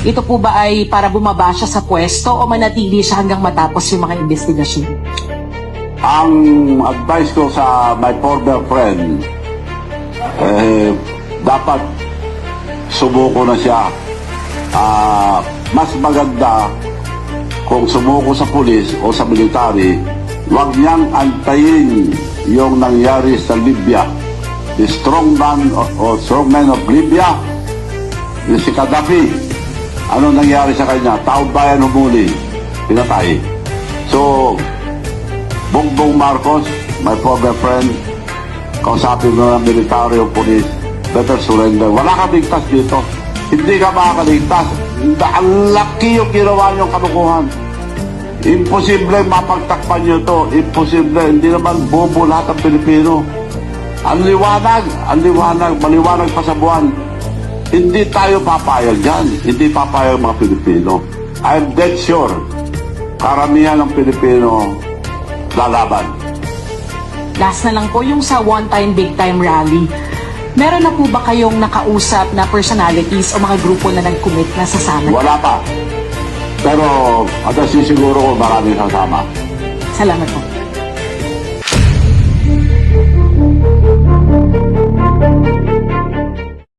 Ito po ba ay para bumaba siya sa pwesto o manatili siya hanggang matapos yung mga investigasyon? Ang advice ko sa my former friend, dapat sumuko na siya. Mas maganda kung sumuko sa pulis o sa military, huwag niyang antayin yung nangyari sa Libya. The strong man of Libya, si Gaddafi, ano nangyari sa kanya? Taong bayan humuli, pinatay. So, Bongbong Marcos, my former friend, kausapin mo ng military o police, better surrender. Wala ka ligtas dito. Hindi ka makakaligtas. Ang laki yung ginawa niyong kanukuhan. Imposible mapagtakpan niyo to. Imposible. Hindi naman bobo lahat ng Pilipino. Ang liwanag, maliwanag pa sa buwan. Hindi tayo papayag dyan. Hindi papayag mga Pilipino. I'm dead sure, karamihan ng Pilipino lalaban. Last na lang po yung sa one-time, big-time rally. Meron na po ba kayong nakausap na personalities o mga grupo na nag-commit na sasama? Wala pa. Pero, at sisiguro ko maraming sasama. Salamat po.